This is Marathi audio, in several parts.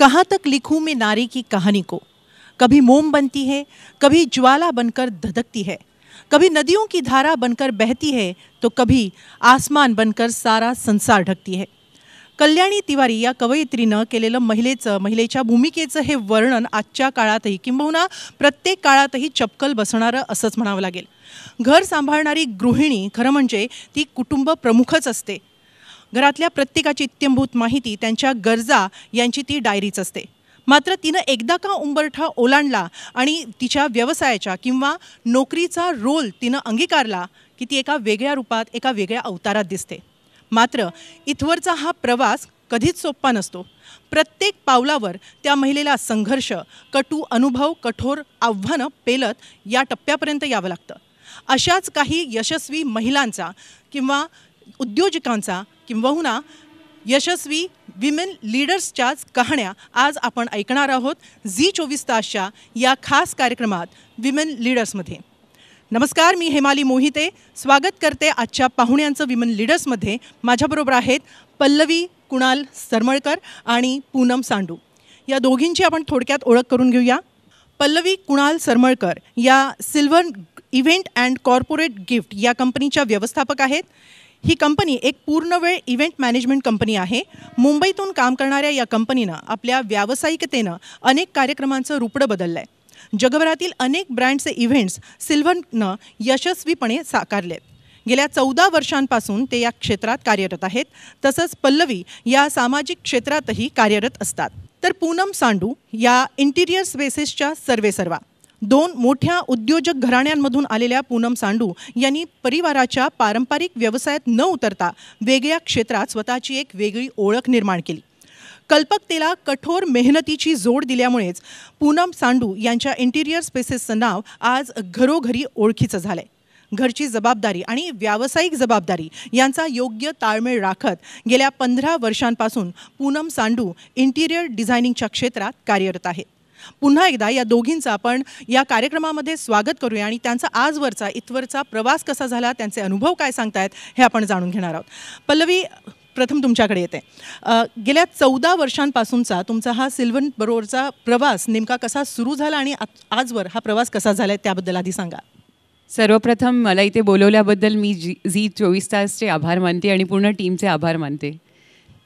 कहाँ तक लिखूं मैं नारी की कहानी को। कभी मोम बनती है, कभी ज्वाला बनकर धधकती है, कभी नदियों की धारा बनकर बहती है, तो कभी आसमान बनकर सारा संसार ढकती है। कल्याणी तिवारी या कवयित्रीनं केलेलं महिलेच्या भूमिकेचं हे वर्णन आजच्या काळातही किंबहुना प्रत्येक काळातही चपकल बसणारं असंच म्हणावं लागेल। घर सांभाळणारी गृहिणी खरं म्हणजे ती कुटुंब प्रमुखच असते। घरातल्या प्रत्येकाची इत्यंभूत माहिती, त्यांच्या गरजा यांची ती डायरीच असते। मात्र तिनं एकदा का उंबरठा ओलांडला आणि तिच्या व्यवसायाच्या किंवा नोकरीचा रोल तिनं अंगीकारला की ती एका वेगळ्या रूपात, एका वेगळ्या अवतारात दिसते। मात्र इथवरचा हा प्रवास कधीच सोपा नसतो। प्रत्येक पावलावर त्या महिलेला संघर्ष, कटू अनुभव, कठोर आव्हानं पेलत या टप्प्यापर्यंत यावं लागतं। अशाच काही यशस्वी महिलांचा किंवा उद्योजकांचा किंबहुना यशस्वी विमेन लीडर्सच्याच कहाण्या आज आपण ऐकणार आहोत झी 24 तासच्या या खास कार्यक्रमात विमेन लीडर्समध्ये। नमस्कार, मी हेमाली मोहिते स्वागत करते आजच्या पाहुण्यांचं विमेन लीडर्समध्ये। माझ्याबरोबर आहेत पल्लवी कुणाल सरमळकर आणि पूनम सांडू। या दोघींची आपण थोडक्यात ओळख करून घेऊया। पल्लवी कुणाल सरमळकर या silver event and corporate gift या कंपनीच्या व्यवस्थापक आहेत। ही कंपनी एक पूर्णवेळ इव्हेंट मॅनेजमेंट कंपनी आहे। मुंबईतून काम करणाऱ्या या कंपनीनं आपल्या व्यावसायिकतेनं अनेक कार्यक्रमांचं रूपडं बदललं आहे। जगभरातील अनेक ब्रँडचे इव्हेंट्स सिल्वरनं यशस्वीपणे साकारले। गेल्या 14 वर्षांपासून ते या क्षेत्रात कार्यरत आहेत। तसंच पल्लवी या सामाजिक क्षेत्रातही कार्यरत असतात। तर पूनम सांडू या इंटिरियर स्पेसेसच्या सर्वेसर्वा। दोन मोठ्या उद्योजक घराण्यांमधून आलेल्या पूनम सांडू यांनी परिवाराच्या पारंपरिक व्यवसायात न उतरता वेगळ्या क्षेत्रात स्वतःची एक वेगळी ओळख निर्माण केली। कल्पकतेला कठोर मेहनतीची जोड दिल्यामुळेच पूनम सांडू यांच्या इंटिरियर स्पेसेसचं नाव आज घरोघरी ओळखीचं झालंय। घरची जबाबदारी आणि व्यावसायिक जबाबदारी यांचा योग्य ताळमेळ राखत गेल्या 15 वर्षांपासून पूनम सांडू इंटिरियर डिझायनिंगच्या क्षेत्रात कार्यरत आहेत। पुन्हा एकदा या दोघींचं आपण या कार्यक्रमामध्ये स्वागत करूया आणि त्यांचा आजवरचा इथवरचा प्रवास कसा झाला, त्यांचे अनुभव काय सांगतायत हे आपण जाणून घेणार आहोत। पल्लवी, प्रथम तुमच्याकडे येते। गेल्या 14 वर्षांपासूनचा तुमचा हा सिल्वर बरोबरचा प्रवास नेमका कसा सुरू झाला आणि आजवर हा प्रवास कसा झालाय त्याबद्दल आधी सांगा। सर्वप्रथम मला इथे बोलवल्याबद्दल मी झी 24 तासचे आभार मानते आणि पूर्ण टीमचे आभार मानते।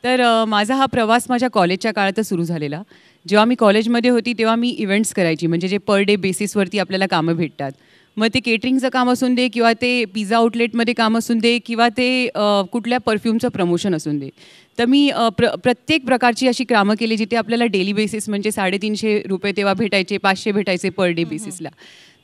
तर माझा हा प्रवास माझ्या कॉलेजच्या काळातच सुरू झालेला। जेव्हा मी कॉलेजमध्ये होती तेव्हा मी इव्हेंट्स करायची, म्हणजे जे पर डे बेसिसवरती आपल्याला कामं भेटतात। मग ते केटरिंगचं काम असून दे किंवा ते पिझ्झा आउटलेटमध्ये काम असून दे किंवा ते कुठल्या परफ्यूमचं प्रमोशन असून दे, तर मी प्रत्येक प्रकारची अशी कामं केली जिथे आपल्याला डेली बेसिस म्हणजे 350 रुपये तेव्हा भेटायचे, 500 भेटायचे पर डे बेसिसला।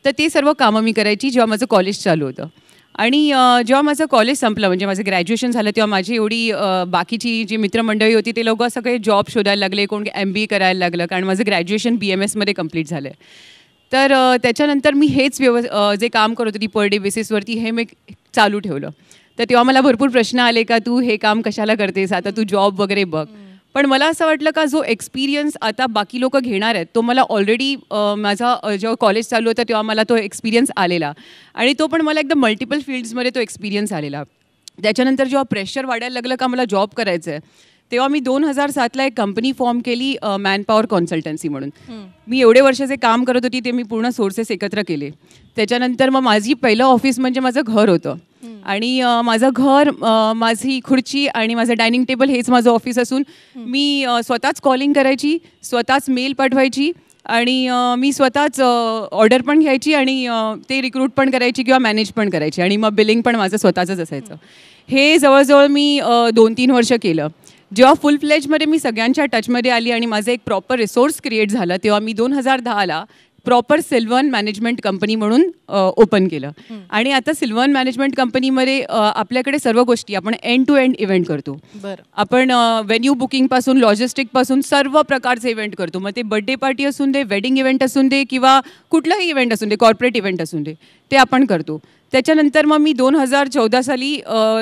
तर ते सर्व कामं मी करायची जेव्हा माझं कॉलेज चालू होतं। आणि जेव्हा माझं कॉलेज संपलं, म्हणजे माझं ग्रॅज्युएशन झालं, तेव्हा माझी एवढी बाकीची जी मित्रमंडळी होती ते लोक सगळे जॉब शोधायला लागले, कोण MBA करायला लागलं, कारण माझं ग्रॅज्युएशन BMSमध्ये कंप्लीट झालं आहे। तर त्याच्यानंतर मी हेच जे काम करत होती पर डे बेसिसवरती हे मी चालू ठेवलं। तर तेव्हा मला भरपूर प्रश्न आले का तू हे काम कशाला करतेस, आता तू जॉब वगैरे बघ। पण मला असं वाटलं का जो एक्सपिरियन्स आता बाकी लोक घेणार आहेत तो मला ऑलरेडी माझा जेव्हा कॉलेज चालू होतं तेव्हा मला तो एक्सपिरियन्स आलेला आणि तो पण मला एकदम मल्टिपल फील्ड्समध्ये तो एक्सपिरियन्स आलेला। त्याच्यानंतर जेव्हा प्रेशर वाढायला लागलं का मला जॉब करायचं आहे, तेव्हा मी 2007ला एक कंपनी फॉर्म केली मॅनपॉवर कन्सल्टन्सी म्हणून। मी एवढे वर्ष जे काम करत होती ते मी पूर्ण सोर्सेस एकत्र केले। त्याच्यानंतर मग माझी पहिलं ऑफिस म्हणजे माझं घर होतं आणि माझं घर, माझी खुर्ची आणि माझं डायनिंग टेबल हेच माझं ऑफिस असून मी स्वतःच कॉलिंग करायची, स्वतःच मेल पाठवायची आणि मी स्वतःच ऑर्डर पण घ्यायची आणि ते रिक्रूट पण करायची किंवा मॅनेज पण करायची आणि मग बिलिंग पण माझं स्वतःचंच असायचं। हे जवळजवळ मी 2-3 वर्ष केलं। जेव्हा फुल फ्लेजमध्ये मी सगळ्यांच्या टचमध्ये आली आणि माझं एक प्रॉपर रिसोर्स क्रिएट झालं तेव्हा मी 2010ला प्रॉपर सिल्वर मॅनेजमेंट कंपनी म्हणून ओपन केलं। आणि आता सिल्वर मॅनेजमेंट कंपनीमध्ये आपल्याकडे सर्व गोष्टी आपण एंड टू एंड इव्हेंट करतो। आपण व्हेन्यू बुकिंगपासून लॉजिस्टिकपासून सर्व प्रकारचे इव्हेंट करतो। मग ते बर्थडे पार्टी असून दे, वेडिंग इव्हेंट असून दे किंवा कुठलाही इव्हेंट असून दे, कॉर्पोरेट इव्हेंट असून दे, ते आपण करतो। त्याच्यानंतर मग मी 2014 साली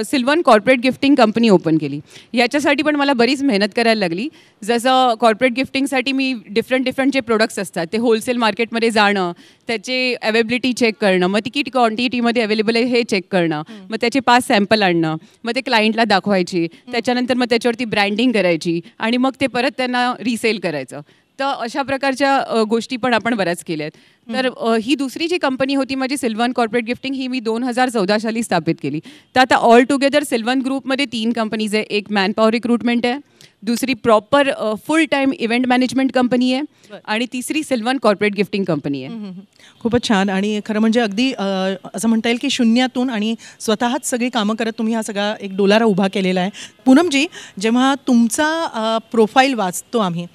सिल्वन कॉर्पोरेट गिफ्टिंग कंपनी ओपन केली. याच्यासाठी पण मला बरीच मेहनत करायला लागली. जसं कॉर्पोरेट गिफ्टिंगसाठी मी डिफरंट जे प्रोडक्ट्स असतात ते होलसेल मार्केटमध्ये जाणं, त्याचे अवेलेबिलिटी चेक करणं, मग ती किती क्वांटिटीमध्ये अवेलेबल आहे हे चेक करणं, मग त्याचे 5 सॅम्पल आणणं, मग ते क्लायंटला दाखवायचे, त्याच्यानंतर मग त्याच्यावरती ब्रँडिंग करायची आणि मग ते परत त्यांना रिसेल करायचं. तर अशा प्रकारच्या गोष्टी पण आपण बऱ्याच केल्या आहेत. तर ही दुसरी जी कंपनी होती माझी सिल्वन कॉर्पोरेट गिफ्टिंग, ही मी 2014 साली स्थापित केली. तर आता ऑल टुगेदर सिल्वन ग्रुपमध्ये 3 कंपनीज आहे. एक मॅनपॉवर रिक्रुटमेंट आहे, दुसरी प्रॉपर फुल टाईम इव्हेंट मॅनेजमेंट कंपनी आहे आणि तिसरी सिल्वन कॉर्पोरेट गिफ्टिंग कंपनी आहे. खूपच छान. आणि खरं म्हणजे अगदी असं म्हणता येईल की शून्यातून आणि स्वतःच सगळी कामं करत तुम्ही हा सगळा एक डोलारा उभा केलेला आहे. पूनमजी, जेव्हा तुमचा प्रोफाईल वाचतो आम्ही,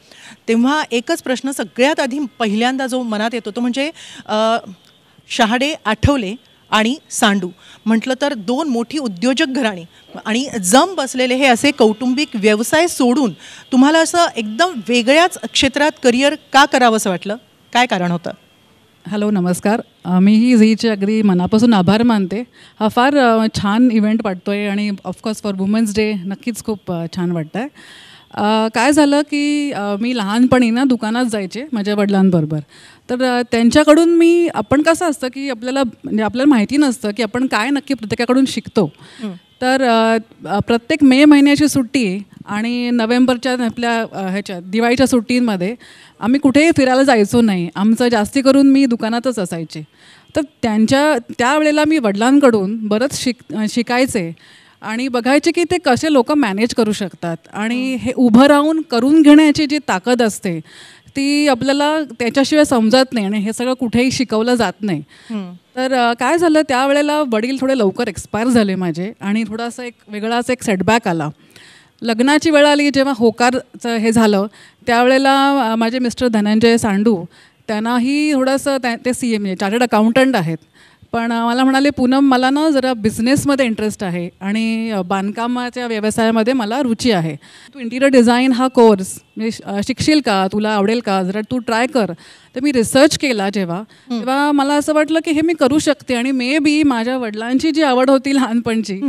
तेव्हा एकच प्रश्न सगळ्यात आधी पहिल्यांदा जो मनात येतो तो म्हणजे शहाडे, आठवले आणि सांडू म्हटलं तर 2 मोठी उद्योजक घराणी आणि जम बसलेले हे असे कौटुंबिक व्यवसाय सोडून तुम्हाला असं एकदम वेगळ्याच क्षेत्रात करिअर का करावं असं वाटलं? काय कारण होतं? हॅलो, नमस्कार. मीही झीचे अगदी मनापासून आभार मानते. हा फार छान इव्हेंट वाटतो आहे आणि ऑफकोर्स फॉर वुमेन्स डे नक्कीच खूप छान वाटतं आहे. काय झालं की मी लहानपणी ना दुकानात जायचे माझ्या वडिलांबरोबर. तर त्यांच्याकडून आपण कसं असतं की आपल्याला माहिती नसतं की आपण काय नक्की प्रत्येकाकडून शिकतो. तर प्रत्येक मे महिन्याची सुट्टी आणि नोव्हेंबरच्या आपल्या दिवाळीच्या सुट्टींमध्ये आम्ही कुठेही फिरायला जायचो नाही. आमचं जास्ती करून मी दुकानातच असायचे. तर त्यावेळेला मी वडिलांकडून बरंच शिकायचे आणि बघायचे की ते कसे लोक मॅनेज करू शकतात आणि हे उभं राहून करून घेण्याची जी ताकद असते ती आपल्याला त्याच्याशिवाय समजत नाही आणि हे सगळं कुठेही शिकवलं जात नाही. तर काय झालं, त्यावेळेला वडील थोडे लवकर एक्सपायर झाले माझे आणि थोडासा वेगळाच सेटबॅक आला. लग्नाची वेळ आली जेव्हा होकारचं हे झालं, त्यावेळेला माझे मिस्टर धनंजय सांडू, त्यांनाही थोडंसं ते CA चार्टर्ड अकाउंटंट आहेत, पण मला म्हणाले पूनम मला ना जरा बिझनेसमध्ये इंटरेस्ट आहे आणि बांधकामाच्या व्यवसायामध्ये मला रुची आहे. तू इंटिरियर डिझाईन हा कोर्स शिकशील का, तुला आवडेल का, जरा तू ट्राय कर. तर मी रिसर्च केला तेव्हा मला असं वाटलं की हे मी करू शकते आणि मे बी माझ्या वडिलांची जी आवड होती लहानपणची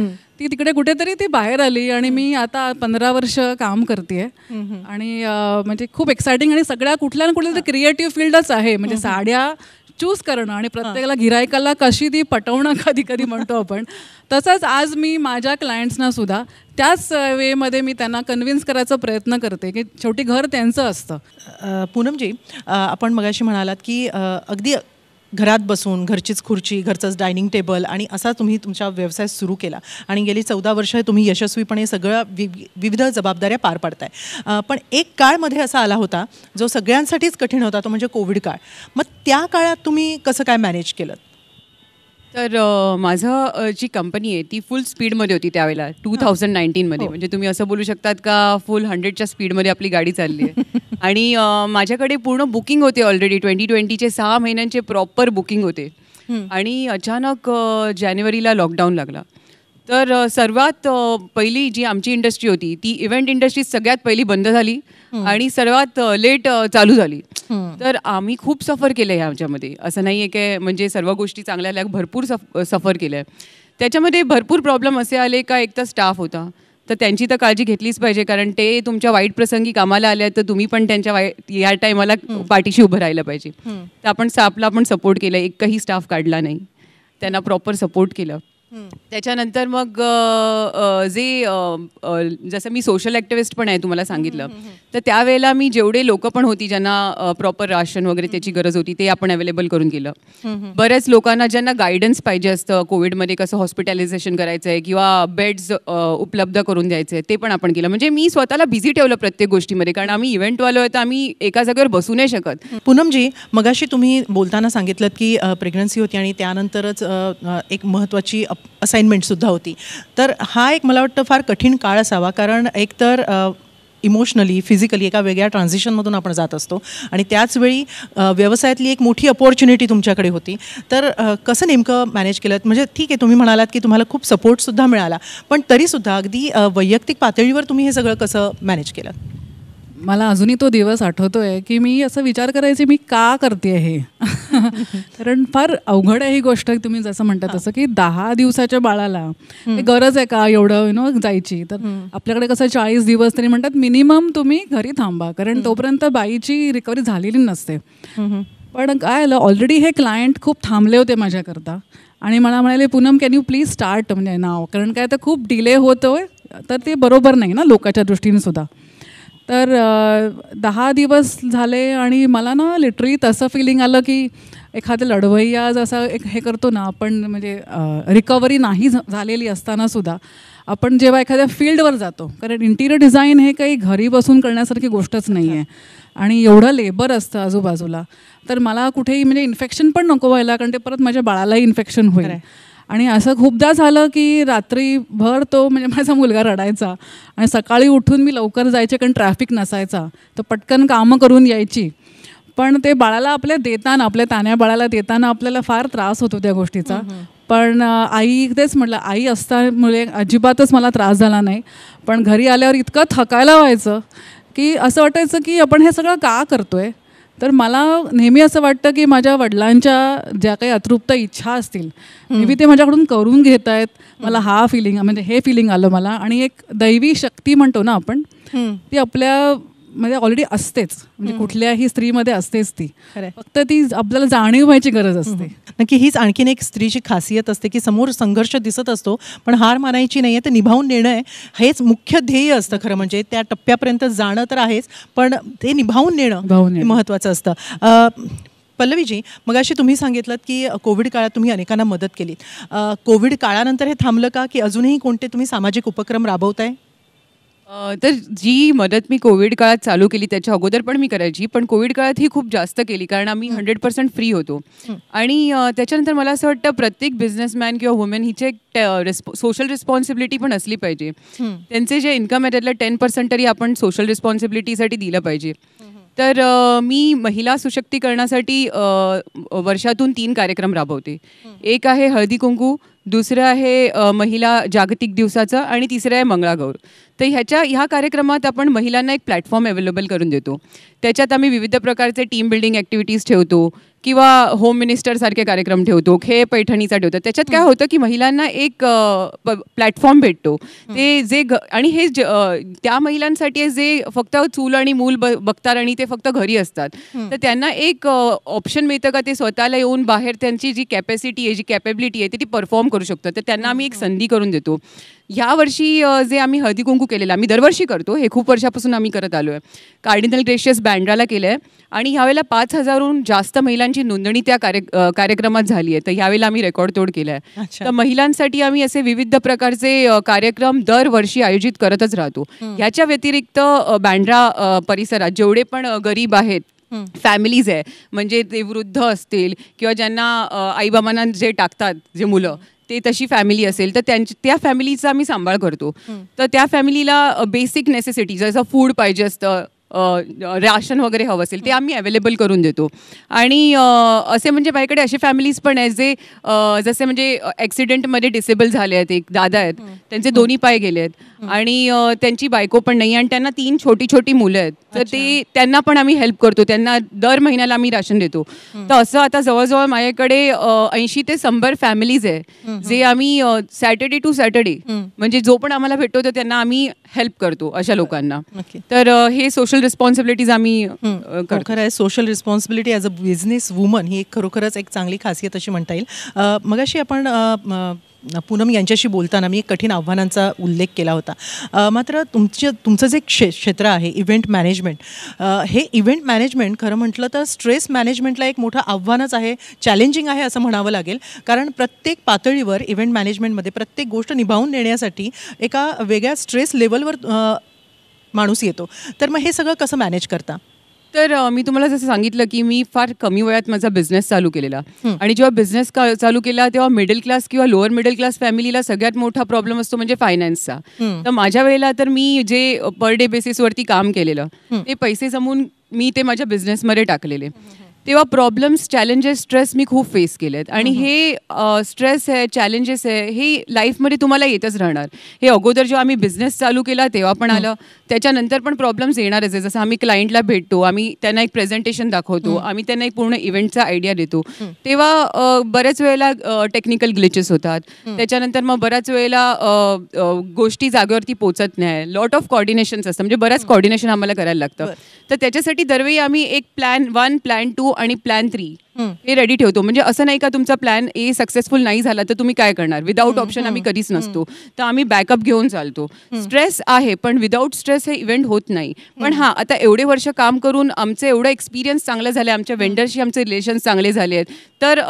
ती तिकडे कुठेतरी ती बाहेर आली आणि मी आता 15 वर्ष काम करते आणि म्हणजे खूप एक्सायटिंग आणि सगळ्या कुठल्या ना कुठल्या तरी क्रिएटिव्ह फील्डच आहे. म्हणजे साड्या चूज करणं आणि प्रत्येकाला गिरायकाला कशी ती पटवणं कधी कधी म्हणतो आपण, तसंच आज मी माझ्या क्लायंट्सना सुद्धा त्याच वेमध्ये मी त्यांना कन्व्हिन्स करायचा प्रयत्न करते की शेवटी घर त्यांचं असतं. पूनमजी, आपण मगाशी म्हणालात की अगदी घरात बसून घरचीच खुर्ची, घरचंच डायनिंग टेबल आणि असा तुम्ही तुमचा व्यवसाय सुरू केला आणि गेली 14 वर्ष तुम्ही यशस्वीपणे सगळं विविध जबाबदाऱ्या पार पाडताय. पण एक काळमध्ये असा आला होता जो सगळ्यांसाठीच कठीण होता, तो म्हणजे कोविड काळ. मग त्या काळात तुम्ही कसं काय मॅनेज केलं? तर माझं जी कंपनी आहे ती फुल स्पीडमध्ये होती त्यावेळेला 2019मध्ये. म्हणजे तुम्ही असं बोलू शकतात का फुल 100च्या स्पीडमध्ये आपली गाडी चालली आहे आणि माझ्याकडे पूर्ण बुकिंग होते ऑलरेडी. 2020चे 6 महिन्यांचे प्रॉपर बुकिंग होते आणि अचानक जानेवारीला लॉकडाऊन लागला. तर सर्वात पहिली जी आमची इंडस्ट्री होती ती इव्हेंट इंडस्ट्री सगळ्यात पहिली बंद झाली आणि सर्वात लेट चालू झाली. तर आम्ही खूप सफर केलं आहे ह्याच्यामध्ये. असं नाही आहे की म्हणजे सर्व गोष्टी चांगल्या आल्या, भरपूर सफर केलं आहे. त्याच्यामध्ये भरपूर प्रॉब्लेम असे आले का एक तर स्टाफ होता, तर त्यांची तर काळजी घेतलीच पाहिजे कारण ते तुमच्या वाईट प्रसंगी कामाला आल्या तर तुम्ही पण त्यांच्या या टायमाला पाठीशी उभं राहिलं पाहिजे. तर आपण स्टाफला पण सपोर्ट केलं, एकही स्टाफ काढला नाही, त्यांना प्रॉपर सपोर्ट केलं. त्याच्यानंतर मग जसं मी सोशल ॲक्टिव्हिस्ट पण आहे तुम्हाला सांगितलं, तर त्यावेळेला मी जेवढे लोक पण होती ज्यांना प्रॉपर राशन वगैरे त्याची गरज होती ते आपण अवेलेबल करून केलं. बऱ्याच लोकांना ज्यांना गायडन्स पाहिजे असतं कोविडमध्ये कसं हॉस्पिटलायझेशन करायचं आहे किंवा बेड्स उपलब्ध करून द्यायचे ते पण आपण केलं. म्हणजे मी स्वतःला बिझी ठेवलं प्रत्येक गोष्टीमध्ये कारण आम्ही इव्हेंटवालो आहे तर आम्ही एका जागेवर बसू नाही शकत. पूनमजी, मगाशी तुम्ही बोलताना सांगितलं की प्रेग्नन्सी होती आणि त्यानंतरच एक महत्त्वाची असाइनमेंटसुद्धा होती. तर हा एक मला वाटतं फार कठीण काळ असावा कारण एकतर इमोशनली फिजिकली एका वेगळ्या ट्रान्झिशनमधून आपण जात असतो आणि त्याचवेळी व्यवसायातली एक मोठी अपॉर्च्युनिटी तुमच्याकडे होती. तर कसं नेमकं मॅनेज केलं? म्हणजे ठीक आहे तुम्ही म्हणालात की तुम्हाला खूप सपोर्टसुद्धा मिळाला, पण तरीसुद्धा अगदी वैयक्तिक पातळीवर तुम्ही हे सगळं कसं मॅनेज केलं? मला अजूनही तो दिवस आठवतोय की मी असं विचार करायचे मी का करते हे कारण फार अवघड आहे ही गोष्ट. तुम्ही जसं म्हणता तसं की 10 दिवसाच्या बाळाला गरज आहे का एवढं जायची. तर आपल्याकडे कसं 40 दिवस तरी म्हणतात मिनिमम तुम्ही घरी थांबा, कारण तोपर्यंत बाईची रिकव्हरी झालेली नसते. पण काय आलं, ऑलरेडी हे क्लायंट खूप थांबले होते माझ्याकरता आणि मला म्हणाले Poonam can you please start म्हणजे नाव, कारण काय तर खूप डिले होतोय तर ते बरोबर नाही ना लोकांच्या दृष्टीने सुद्धा. तर 10 दिवस झाले आणि मला ना लिटरली तसं फिलिंग आलं की एखादं लढवय्या जसं एक हे करतो ना आपण, म्हणजे रिकव्हरी नाही झालेली असताना सुद्धा आपण जेव्हा एखाद्या फील्डवर जातो, कारण इंटिरियर डिझाईन हे काही घरी बसून करण्यासारखी गोष्टच नाही आहे आणि एवढं लेबर असतं आजूबाजूला. तर मला कुठेही म्हणजे इन्फेक्शन पण नको व्हायला, कारण ते परत माझ्या बाळालाही इन्फेक्शन होईल. आणि असं खूपदा झालं की रात्रीभर तो म्हणजे माझा मुलगा रडायचा आणि सकाळी उठून मी लवकर जायचे कारण ट्रॅफिक नसायचा, तर पटकन कामं करून यायची. पण ते बाळाला आपल्या देताना, आपल्या तान्या बाळाला देताना आपल्याला फार त्रास होतो त्या गोष्टीचा. पण आई तेच म्हटलं, आई असल्यामुळे अजिबातच मला त्रास झाला नाही. पण घरी आल्यावर इतकं थकायला व्हायचं की असं वाटायचं की आपण हे सगळं का करतोय. तर मला नेहमी असं वाटतं की माझ्या वडिलांच्या ज्या काही अतृप्त इच्छा असतील मे बी ते माझ्याकडून करून घेत आहेत. मला हा फिलिंग म्हणजे हे फिलिंग आलं मला. आणि एक दैवी शक्ती म्हणतो ना आपण, ती आपल्या म्हणजे ऑलरेडी असतेच, म्हणजे कुठल्याही स्त्रीमध्ये असतेच ती, फक्त ती आपल्याला जाणीव व्हायची गरज असते. नक्की हीच आणखीन एक स्त्रीची खासियत असते की समोर संघर्ष दिसत असतो पण हार मानायची नाही आहे, ते निभावून नेणं हेच मुख्य ध्येय असतं. खरं म्हणजे त्या टप्प्यापर्यंत जाणं तर आहेच, पण ते निभावून नेणं महत्त्वाचं असतं. पल्लवीजी, मगाशी तुम्ही सांगितलं की कोविड काळात तुम्ही अनेकांना मदत केली. कोविड काळानंतर हे थांबलं का, की अजूनही कोणते तुम्ही सामाजिक उपक्रम राबवताय? तर जी मदत मी कोविड काळात चालू केली त्याच्या अगोदर पण मी करायची, पण कोविड काळात ही खूप जास्त केली कारण आम्ही 100% फ्री होतो. आणि त्याच्यानंतर मला असं वाटतं प्रत्येक बिझनेसमॅन किंवा वुमेन हिचे सोशल रिस्पॉन्सिबिलिटी पण असली पाहिजे. त्यांचे जे इन्कम आहे त्यातलं 10% तरी आपण सोशल रिस्पॉन्सिबिलिटीसाठी दिलं पाहिजे. तर मी महिला सुशक्तीकरणासाठी वर्षातून 3 कार्यक्रम राबवते. एक आहे हळदी कुंकू, दुसरं आहे महिला जागतिक दिवसाचं आणि तिसरं आहे मंगळागौर. तर ह्या कार्यक्रमात आपण महिलांना एक प्लॅटफॉर्म अवेलेबल करून देतो. त्याच्यात आम्ही विविध प्रकारचे टीम बिल्डिंग ॲक्टिव्हिटीज ठेवतो किंवा होम मिनिस्टरसारखे कार्यक्रम ठेवतो, खेळ पैठणीचा ठेवतो. त्याच्यात काय होतं की महिलांना एक प्लॅटफॉर्म भेटतो. ते जे आणि हे त्या महिलांसाठी आहे जे फक्त चूल आणि मूल बघतात आणि ते फक्त घरी असतात. तर त्यांना एक ऑप्शन मिळतं का ते स्वतःला येऊन बाहेर त्यांची जी कॅपॅसिटी आहे, जी कॅपेबिलिटी आहे ती परफॉर्म करू शकतात. तर त्यांना आम्ही एक संधी करून देतो. ह्या वर्षी जे आम्ही हळदी कुंकू केलेलं आम्ही दरवर्षी करतो, हे खूप वर्षापासून आम्ही करत आलो आहे. कार्डिनल ग्रेशियस बँड्राला केलं आहे आणि ह्यावेळेला 5,000हून जास्त महिलांची नोंदणी त्या कार्यक्रमात झाली आहे. तर ह्यावेळेला आम्ही रेकॉर्ड तोड केला आहे. तर महिलांसाठी आम्ही असे विविध प्रकारचे कार्यक्रम दरवर्षी आयोजित करतच राहतो. ह्याच्या व्यतिरिक्त बँड्रा परिसरात जेवढे पण गरीब आहेत, फॅमिलीज आहे, म्हणजे ते वृद्ध असतील किंवा ज्यांना आईबाबांना जे टाकतात जे मुलं ते तशी फॅमिली असेल तर त्या फॅमिलीचा आम्ही सांभाळ करतो. तर त्या फॅमिलीला बेसिक नेसेसिटी जसं फूड पाहिजे असतं, राशन वगैरे हवं असेल ते आम्ही अवेलेबल करून देतो. आणि असे म्हणजे माझ्याकडे असे फॅमिलीज पण आहेत जे जसे म्हणजे ॲक्सिडेंटमध्ये डिसेबल झाले आहेत. एक दादा आहेत, त्यांचे 2 पाय गेले आहेत आणि त्यांची बायको पण नाही आणि त्यांना 3 छोटी मुलं आहेत. तर त्यांना पण आम्ही हेल्प करतो. त्यांना दर महिन्याला आम्ही राशन देतो. तर असं आता जवळजवळ माझ्याकडे 80 ते 100 फॅमिलीज आहे जे आम्ही सॅटर्डे टू सॅटर्डे म्हणजे जो पण आम्हाला भेटतो तर त्यांना आम्ही हेल्प करतो अशा लोकांना. तर हे सोशल रिस्पॉन्सिबिलिटीज आम्ही खरं आहे. Social responsibility as a business woman ही खरोखरच एक चांगली खासियत अशी म्हणता येईल. मगाशी आपण पूनम यांच्याशी बोलताना मी एक कठीण आव्हानांचा उल्लेख केला होता. मात्र तुमचं जे क्षेत्र आहे इव्हेंट मॅनेजमेंट, हे इव्हेंट मॅनेजमेंट खरं म्हटलं तर स्ट्रेस मॅनेजमेंटला एक मोठं आव्हानच आहे, चॅलेंजिंग आहे असं म्हणावं लागेल. कारण प्रत्येक पातळीवर इव्हेंट मॅनेजमेंटमध्ये प्रत्येक गोष्ट निभावून नेण्यासाठी एका वेगळ्या स्ट्रेस लेवलवर माणूस येतो. तर मग हे सगळं कसं मॅनेज करता? तर मी तुम्हाला जसं सांगितलं की मी फार कमी वयात माझा बिझनेस चालू केलेला आणि जेव्हा बिझनेस चालू केला तेव्हा मिडल क्लास किंवा लोअर मिडल क्लास फॅमिलीला सगळ्यात मोठा प्रॉब्लेम असतो म्हणजे फायनान्सचा. तर माझ्या वेळेला तर मी जे पर डे बेसिसवरती काम केलेलं ते पैसे जमवून मी ते माझ्या बिझनेसमध्ये टाकलेले. तेव्हा प्रॉब्लेम्स, चॅलेंजेस, स्ट्रेस मी खूप फेस केले आहेत आणि हे स्ट्रेस आहे, चॅलेंजेस आहे, हे लाईफमध्ये तुम्हाला येतच राहणार. हे अगोदर जेव्हा आम्ही बिझनेस चालू केला तेव्हा पण आलं, त्याच्यानंतर पण प्रॉब्लेम्स येणारच आहे. जसं आम्ही क्लायंटला भेटतो, आम्ही त्यांना एक प्रेझेंटेशन दाखवतो, आम्ही त्यांना एक पूर्ण इव्हेंटचा आयडिया देतो, तेव्हा बऱ्याच वेळेला टेक्निकल ग्लिचेस होतात. त्याच्यानंतर मग बऱ्याच वेळेला गोष्टी जागेवरती पोचत नाही. लॉट ऑफ कॉर्डिनेशन्स असतात, म्हणजे बऱ्याच कॉर्डिनेशन आम्हाला करायला लागतं. तर त्याच्यासाठी दरवेळी आम्ही एक प्लॅन 1, प्लॅन 2 आणि प्लॅन 3 हे रेडी ठेवतो. म्हणजे असं नाही का तुमचा प्लॅन ए सक्सेसफुल नाही झाला तर तुम्ही काय करणार. विदाऊट ऑप्शन आम्ही कधीच नसतो. तर आम्ही बॅकअप घेऊन चालतो. स्ट्रेस आहे पण विदाऊट स्ट्रेस हे इव्हेंट होत नाही. पण हां, आता एवढे वर्ष काम करून आमचं एवढं एक्सपिरियन्स चांगलं झालं, आमच्या वेंडरशी आमचे रिलेशन्स चांगले झाले आहेत, तर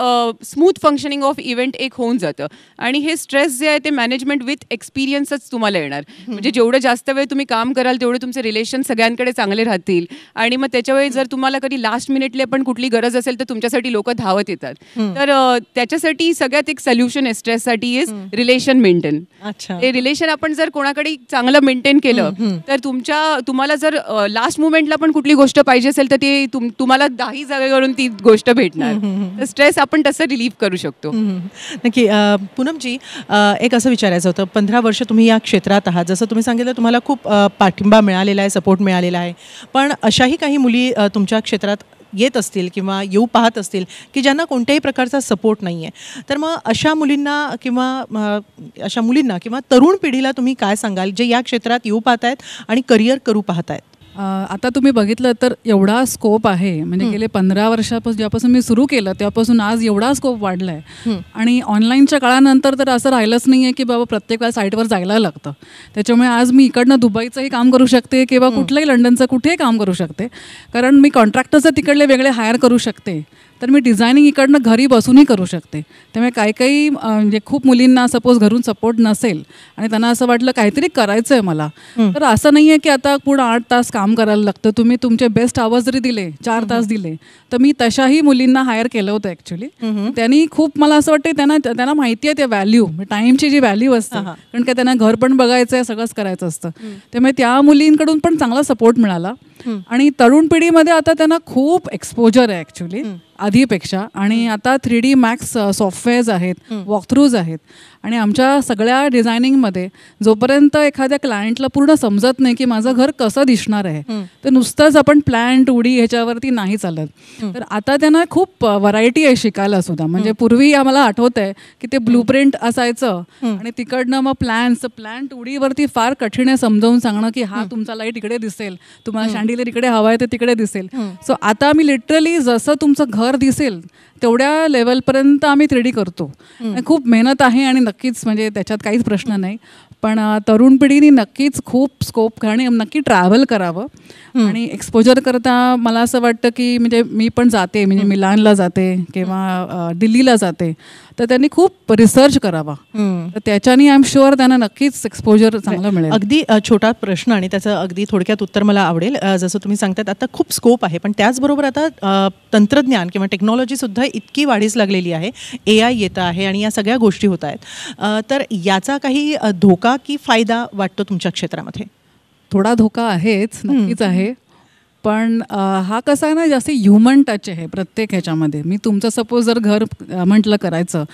स्मूथ फंक्शनिंग ऑफ इव्हेंट एक होऊन जातं. आणि हे स्ट्रेस जे आहे ते मॅनेजमेंट विथ एक्सपिरियन्सच तुम्हाला येणार. म्हणजे जेवढं जास्त वेळ तुम्ही काम कराल तेवढे तुमचे रिलेशन सगळ्यांकडे चांगले राहतील. आणि मग त्याच्यावेळी जर तुम्हाला कधी लास्ट मिनिटले पण कुठली गरज असेल तर तुमच्यासाठी लोक धावत येतात. तर त्याच्यासाठी सगळ्यात एक सोल्युशन आहे स्ट्रेससाठी इज रिलेशन मेंटेन. हे रिलेशन आपण जर कोणाकडे चांगलं मेंटेन केलं तर तुम्हाला जर लास्ट मुमेंटला पण कुठली गोष्ट पाहिजे असेल तर ते तुम्हाला 10 जागेवरून ती गोष्ट भेटणार. तर स्ट्रेस आपण तसं रिलीव्ह करू शकतो. नक्की. पूनमजी, एक असं विचारायचं होतं, 15 वर्ष तुम्ही या क्षेत्रात आहात, जसं तुम्ही सांगितलं तुम्हाला खूप पाठिंबा मिळालेला आहे, सपोर्ट मिळालेला आहे, पण अशाही काही मुली तुमच्या क्षेत्रात येत असतील किंवा येऊ पाहत असतील की ज्यांना कोणत्याही प्रकारचा सपोर्ट नाही आहे. तर मग अशा मुलींना किंवा तरुण पिढीला तुम्ही काय सांगाल जे या क्षेत्रात येऊ पाहत आहेत आणि करिअर करू पाहत आहेत? आता तुम्ही बघितलं तर एवढा स्कोप आहे. म्हणजे गेले 15 वर्षापासून जेव्हापासून मी सुरू केलं तेव्हापासून आज एवढा स्कोप वाढला आहे. आणि ऑनलाईनच्या काळानंतर तर असं राहिलंच नाही आहे की बाबा प्रत्येक वेळा साईटवर जायला लागतं. त्याच्यामुळे आज मी इकडनं दुबईचंही काम करू शकते किंवा कुठलंही लंडनचं कुठेही काम करू शकते. कारण मी कॉन्ट्रॅक्टर्सचं तिकडले वेगळे हायर करू शकते, तर मी डिझायनिंग इकडनं घरी बसूनही करू शकते. त्यामुळे काही म्हणजे खूप मुलींना सपोज घरून सपोर्ट नसेल आणि त्यांना असं वाटलं काहीतरी करायचं आहे मला, तर असं नाही आहे की आता पूर्ण 8 तास काम करायला लागतं. तुम्ही तुमचे बेस्ट आवर्स जरी दिले, 4 तास दिले, तर मी तशाही मुलींना हायर केलं होतं ॲक्च्युली. त्यांनी खूप, मला असं वाटतं त्यांना माहिती आहे ते व्हॅल्यू, टाईमची जी व्हॅल्यू असते, कारण का त्यांना घर पण बघायचं आहे, सगळंच करायचं असतं. त्यामुळे त्या मुलींकडून पण चांगला सपोर्ट मिळाला. आणि तरुण पिढीमध्ये आता त्यांना खूप एक्सपोजर आहे ॲक्च्युली आधीपेक्षा. आणि आता 3D मॅक्स सॉफ्टवेअर्स आहेत, वॉकथ्रूज आहेत. आणि आमच्या सगळ्या डिझायनिंगमध्ये जोपर्यंत एखाद्या क्लायंटला पूर्ण समजत नाही की माझं घर कसं दिसणार आहे, तर नुसतंच आपण प्लॅन 2D ह्याच्यावरती नाही चालत. तर आता त्यांना खूप व्हरायटी आहे शिकायला सुद्धा. म्हणजे पूर्वी आम्हाला आठवत आहे की ते ब्लूप्रिंट असायचं आणि तिकडनं मग प्लॅन 2D वरती फार कठीण आहे समजावून सांगणं की हा तुमचा लाईट इकडे दिसेल, तुम्हाला शँडिलियर इकडे हवा आहे तर तिकडे दिसेल. सो आता आम्ही लिटरली जसं तुमचं घर दिसेल तेवढ्या लेवलपर्यंत आम्ही 3D करतो. खूप मेहनत आहे आणि नक्कीच म्हणजे त्याच्यात काहीच प्रश्न नाही. पण तरुण पिढीने नक्कीच खूप स्कोप आणि नक्की ट्रॅव्हल करावं. आणि एक्सपोजर करता मला असं वाटतं की म्हणजे मी पण जाते, म्हणजे मिलानला जाते किंवा दिल्लीला जाते, तर त्यांनी खूप रिसर्च करावा. तर त्याच्याने आय एम शुअर त्यांना नक्कीच एक्सपोजर चांगलं मिळेल. अगदी छोटा प्रश्न आणि त्याचं अगदी थोडक्यात उत्तर मला आवडेल. जसं तुम्ही सांगतात आता खूप स्कोप आहे, पण त्याचबरोबर आता तंत्रज्ञान किंवा टेक्नॉलॉजी सुद्धा इतकी वाढीस लागलेली आहे, AI येतं आहे आणि या सगळ्या गोष्टी होत आहेत. तर याचा काही धोका की फायदा वाटतो तुमच्या क्षेत्रामध्ये? थोडा धोका आहेच, नक्कीच आहे. पण हा कसा आहे ना, जास्त ह्युमन टच आहे प्रत्येक ह्याच्यामध्ये. मी तुमचं सपोज जर घर म्हटलं करायचं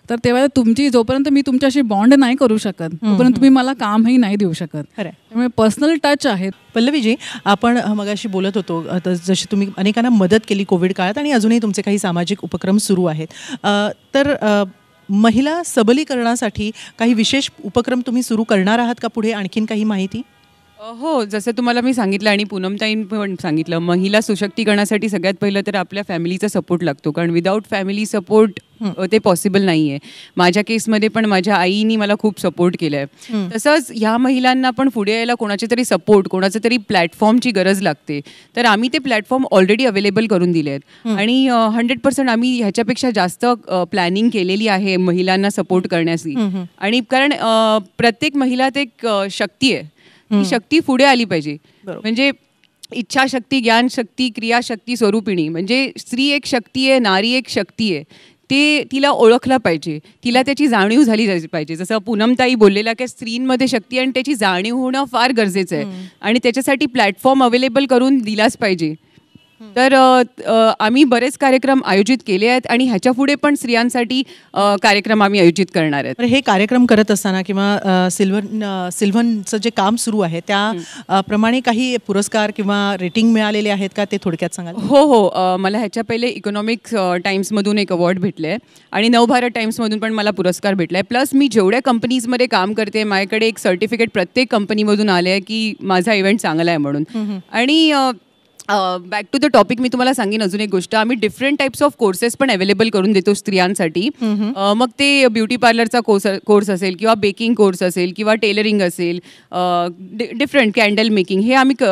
तर तेव्हा जोपर्यंत मी तुमच्याशी बॉन्ड नाही करू शकत तोपर्यंत तुम्ही मला कामही नाही देऊ शकत. त्यामुळे पर्सनल टच आहे. पल्लवीजी, आपण मगाशी बोलत होतो जशी तुम्ही अनेकांना मदत केली कोविड काळात आणि अजूनही तुमचे काही सामाजिक उपक्रम सुरू आहेत, तर महिला सबलीकरणासाठी काही विशेष उपक्रम तुम्ही सुरू करणार आहात का पुढे? आणखीन काही माहिती? हो, जसं तुम्हाला मी सांगितलं आणि पूनमताईंनी पण सांगितलं, महिला सशक्तीकरणासाठी सगळ्यात पहिलं तर आपल्या फॅमिलीचा सपोर्ट लागतो. कारण विदाऊट फॅमिली सपोर्ट ते पॉसिबल नाही आहे. माझ्या केसमध्ये पण माझ्या आईनी मला खूप सपोर्ट केलं आहे. तसंच ह्या महिलांना पण पुढे यायला कोणाचे तरी सपोर्ट, कोणाचं तरी प्लॅटफॉर्मची गरज लागते. तर आम्ही ते प्लॅटफॉर्म ऑलरेडी अवेलेबल करून दिले आहेत आणि 100% आम्ही ह्याच्यापेक्षा जास्त प्लॅनिंग केलेली आहे महिलांना सपोर्ट करण्याची. आणि कारण प्रत्येक महिलात एक शक्ती आहे, ती शक्ती पुढे आली पाहिजे. म्हणजे इच्छाशक्ती, ज्ञानशक्ती, क्रियाशक्ती स्वरूपिणी. म्हणजे स्त्री एक शक्ती आहे, नारी एक शक्ती आहे. ते तिला ओळखलं पाहिजे, तिला त्याची जाणीव झाली पाहिजे. जसं पूनमताई बोललेला की स्त्रींमध्ये शक्ती आणि त्याची जाणीव होणं फार गरजेचं आहे आणि त्याच्यासाठी प्लॅटफॉर्म अवेलेबल करून दिलाच पाहिजे. तर आम्ही बरेच कार्यक्रम आयोजित केले आहेत आणि ह्याच्या पुढे पण स्त्रियांसाठी कार्यक्रम आम्ही आयोजित करणार आहेत. तर हे कार्यक्रम करत असताना किंवा सिल्व्हनचं जे काम सुरू आहे त्या प्रमाणे काही पुरस्कार किंवा रेटिंग मिळालेले आहेत का, ते थोडक्यात सांगाल? हो, मला ह्याच्या पहिले इकॉनॉमिक्स टाइम्समधून एक अवॉर्ड भेटले आहे आणि नवभारत टाइम्समधून पण मला पुरस्कार भेटला आहे. प्लस मी जेवढ्या कंपनीजमध्ये काम करते माझ्याकडे एक सर्टिफिकेट प्रत्येक कंपनीमधून आले आहे की माझा इव्हेंट चांगला आहे म्हणून. आणि बॅक टू द टॉपिक, मी तुम्हाला सांगेन अजून एक गोष्ट, आम्ही डिफरंट टाइप्स ऑफ कोर्सेस पण अवेलेबल करून देतो स्त्रियांसाठी. मग ते ब्युटी पार्लरचा कोर्स असेल किंवा बेकिंग कोर्स असेल किंवा टेलरिंग असेल, डिफरंट कॅन्डल मेकिंग, हे आम्ही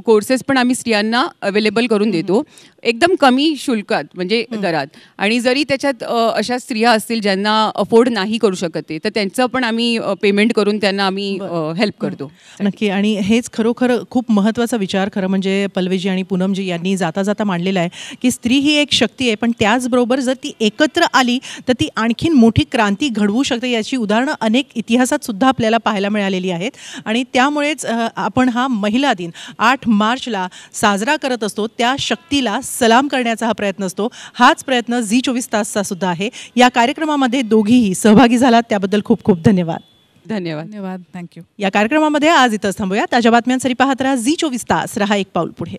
कोर्सेस पण आम्ही स्त्रियांना अवेलेबल करून देतो एकदम कमी शुल्कात, म्हणजे दरात. आणि जरी त्याच्यात अशा स्त्रिया असतील ज्यांना अफोर्ड नाही करू शकत ते, तर त्यांचं पण आम्ही पेमेंट करून त्यांना आम्ही हेल्प करतो. नक्की. आणि हेच खरोखर खूप महत्त्वाचा विचार खरं म्हणजे पल्लवीजी आणि पूनमजी यांनी जाता जाता मांडलेला आहे की स्त्री ही एक शक्ती आहे, पण त्याचबरोबर जर ती एकत्र आली तर ती आणखीन मोठी क्रांती घडवू शकते. याची उदाहरणं अनेक इतिहासात सुद्धा आपल्याला पाहायला मिळालेली आहेत. आणि त्यामुळेच आपण हा महिला दिन 8 मार्चला साजरा करत असतो. त्या शक्तीला सलाम करण्याचा हा प्रयत्न असतो. हाच प्रयत्न झी 24 तासचा सुद्धा आहे. या कार्यक्रमामध्ये दोघीही सहभागी झालात त्याबद्दल खूप खूप धन्यवाद. धन्यवाद. थँक्यू. या कार्यक्रमामध्ये आज इथंच थांबूया. ताज्या बातम्यांसाठी पाहत राहा झी 24 तास. रहा एक पाऊल पुढे.